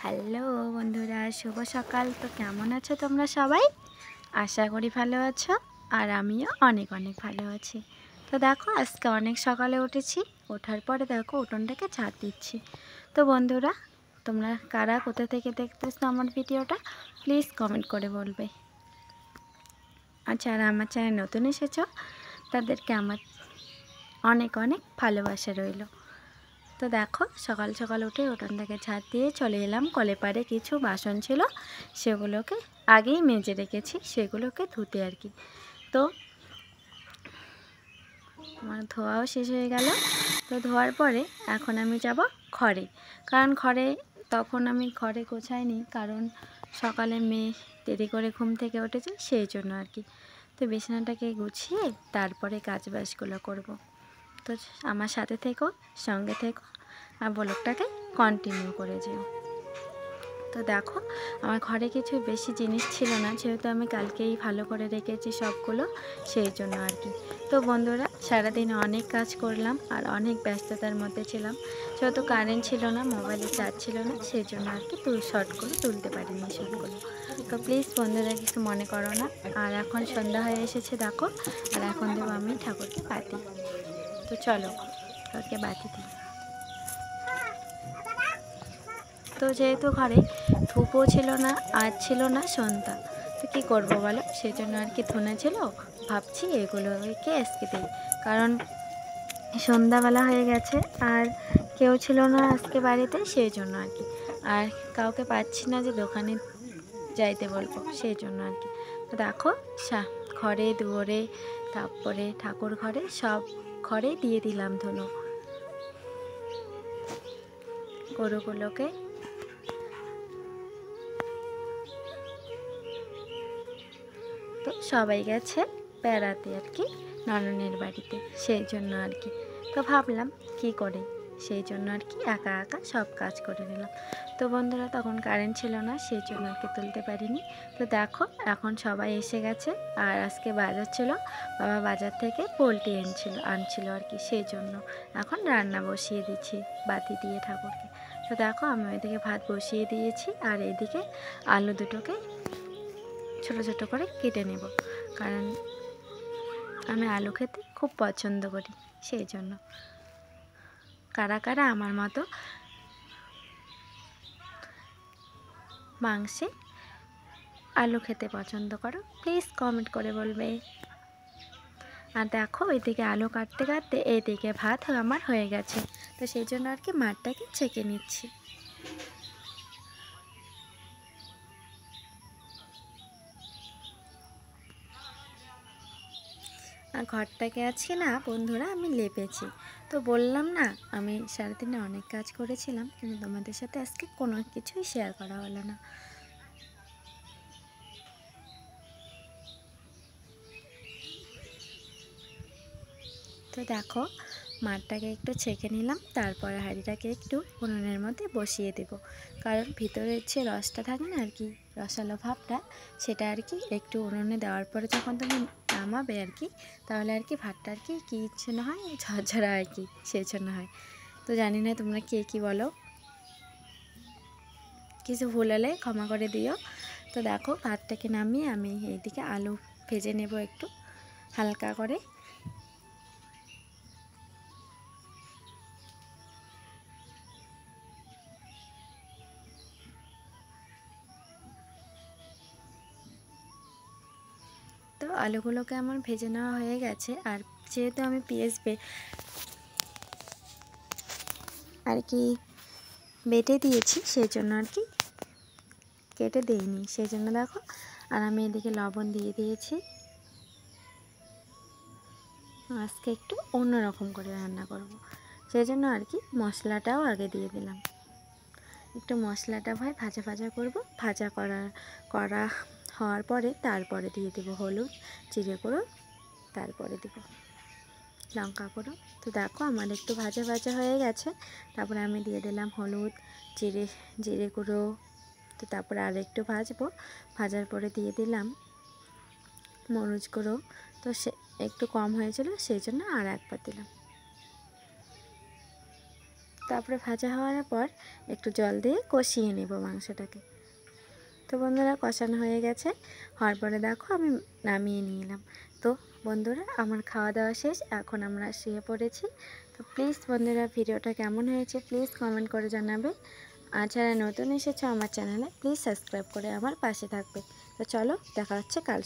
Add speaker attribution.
Speaker 1: Hello বন্ধুরা, শুভ সকাল। তো কেমন আছো তোমরা সবাই? আশা করি ভালো আছো, আর আমিও অনেক অনেক ভালো আছি। তো দেখো, আজকে অনেক সকালে উঠেছি। ওঠার পরে দেখো উঠোনটাকে ঝাড় দিচ্ছি। তো বন্ধুরা, তোমরা কারা কোথা থেকে দেখতেছো আমার ভিডিওটা, প্লিজ কমেন্ট করে বলবে। আর যারা আমার চ্যানেল নতুন এসেছো তাদেরকে আমার অনেক অনেক ভালোবাসা রইল। তো দেখো, সকাল সকাল উঠে উঠোনটাকে ঝাড় দিয়ে চলে এলাম কলে পাড়ে। কিছু বাসন ছিল, সেগুলোকে আগেই মেজে রেখেছি, সেগুলোকে ধুতে আর কি। তো আমার ধোয়াও শেষ হয়ে গেল। তো ধোয়ার পরে এখন আমি যাব ঘরে, কারণ তখন আমি ঘরে গোছাইনি, কারণ সকালে মেয়ে দেরি করে ঘুম থেকে উঠেছে, সেই জন্য আর কি। তো বিছানাটাকে গুছিয়ে তারপরে কাজবাজগুলো করব। তো আমার সাথে থেকো, সঙ্গে থেকো, আর ব্লগটাকে কন্টিনিউ করে যেও। তো দেখো, আমার ঘরে কিছু বেশি জিনিস ছিল না, যেহেতু আমি কালকেই ভালো করে রেখেছি সবগুলো, সেই জন্য আর কি। তো বন্ধুরা, সারাদিন অনেক কাজ করলাম আর অনেক ব্যস্ততার মধ্যে ছিলাম, যেহেতু কারেন্ট ছিল না, মোবাইলে চার্জ ছিল না, সেই জন্য আর কি শর্টগুলো তুলতে পারিনি সবগুলো। তো প্লিজ বন্ধুরা কিছু মনে করো না। আর এখন সন্ধ্যা হয়ে এসেছে দেখো, আর এখন দেবো আমি ঠাকুরকে বাতি। তো চলো ঠাকুরকে বাতি দিই। তো যেহেতু ঘরে ধূপও ছিল না, আর ছিল না সন্ধ্যা, তো কী করবো বলো, সেই জন্য আর কি ধুনে ছিল, ভাবছি এগুলোকে আজকে দিই, কারণ সন্ধ্যাবেলা হয়ে গেছে আর কেউ ছিল না আজকে বাড়িতে, সেই জন্য আর কি। আর কাউকে পাচ্ছি না যে দোকানে যাইতে বলবো, সেই জন্য আর কি। তো দেখো, ঘরে দুয়ারে, তারপরে ঠাকুর ঘরে, সব ঘরে দিয়ে দিলাম ধুনো। গরুগুলোকে তো সবাই গেছে বেড়াতে আর কি, নননের বাড়িতে, সেই জন্য আর কি। তো ভাবলাম কি করে, সেই জন্য আর কি একা একা সব কাজ করে নিলাম। তো বন্ধুরা, তখন কারেন্ট ছিল না, সেই জন্য আর কি তুলতে পারিনি। তো দেখো, এখন সবাই এসে গেছে, আর আজকে বাজার ছিল, বাবা বাজার থেকে পোলট্রি আনছিল আর কি, সেই জন্য এখন রান্না বসিয়ে দিচ্ছি বাতি দিয়ে ঠাকুরকে। তো দেখো, আমি ওইদিকে ভাত বসিয়ে দিয়েছি, আর এইদিকে আলু দুটোকে ছোট ছোট করে কেটে নেব, কারণ আমি আলু খেতে খুব পছন্দ করি, সেই জন্য। কারা কারা আমার মতো মাংসে আলু খেতে পছন্দ করো, প্লিজ কমেন্ট করে বলবে। আর দেখো, ওইদিকে আলু কাটতে কাটতে এইদিকে ভাত আমার হয়ে গেছে, তো সেই জন্য আর কি মাঠটাকে ছেঁকে নিচ্ছি। আর ঘরটাকে আজকে না বন্ধুরা আমি লেপেছি। তো বললাম না, আমি সারাদিনে অনেক কাজ করেছিলাম, কিন্তু তোমাদের সাথে আজকে কোনো কিছুই শেয়ার করা হলো না। তো দেখো, মাঠটাকে একটু ছেঁকে নিলাম, তারপরে হাঁড়িটাকে একটু উনুনের মধ্যে বসিয়ে দেব, কারণ ভিতরের যে রসটা থাকে না আর কি, রসালো ভাবটা, সেটা আর কি একটু উনুনে দেওয়ার পরে যখন তুমি নামাবে আর কি, তাহলে আর কি ভাতটা আর কি কী ইচ্ছে না হয়, ঝরঝরা আর কি, সেই জন্য হয়। তো জানি না তোমরা কে কী বলো, কিছু ভুল হলে ক্ষমা করে দিও। তো দেখো, ভাতটাকে নামিয়ে আমি এইদিকে আলু ভেজে নেব একটু হালকা করে। তো আলুগুলোকে আমার ভেজে নেওয়া হয়ে গেছে, আর যেহেতু আমি পেঁয়াজ আর কি বেটে দিয়েছি, সেই জন্য আর কি কেটে দিইনি, সেই জন্য দেখো। আর আমি এদিকে লবণ দিয়ে দিয়েছি। আজকে একটু অন্যরকম করে রান্না করব, সেই জন্য আর কি মশলাটাও আগে দিয়ে দিলাম। একটু মশলাটা ভাজা ভাজা করব, ভাজা করা হওয়ার পরে তারপরে দিয়ে দেবো হলুদ, জিরে গুঁড়ো, তারপরে দেবো লঙ্কা গুঁড়ো। তো দেখো, আমার একটু ভাজা ভাজা হয়ে গেছে, তারপরে আমি দিয়ে দিলাম হলুদ, জিরে গুঁড়ো। তো তারপরে আর একটু ভাজবো, ভাজার পরে দিয়ে দিলাম মরিচ গুঁড়ো। তো সে একটু কম হয়েছিল, সেই জন্য আর একবার দিলাম। তারপরে ভাজা হওয়ার পর একটু জল দিয়ে কষিয়ে নেব মাংসটাকে। তো বন্ধুরা কষানো হয়ে গেছে, হওয়ার পরে দেখো আমি নামিয়ে নিয়ে এলাম। তো বন্ধুরা আমার খাওয়া দাওয়া শেষ, এখন আমরা শুয়ে পড়েছি। তো প্লিজ বন্ধুরা ভিডিওটা কেমন হয়েছে প্লিজ কমেন্ট করে জানাবে। আর যারা নতুন এসেছো আমার চ্যানেলে প্লিজ সাবস্ক্রাইব করে আমার পাশে থাকবে। তো চলো দেখা হচ্ছে কাল।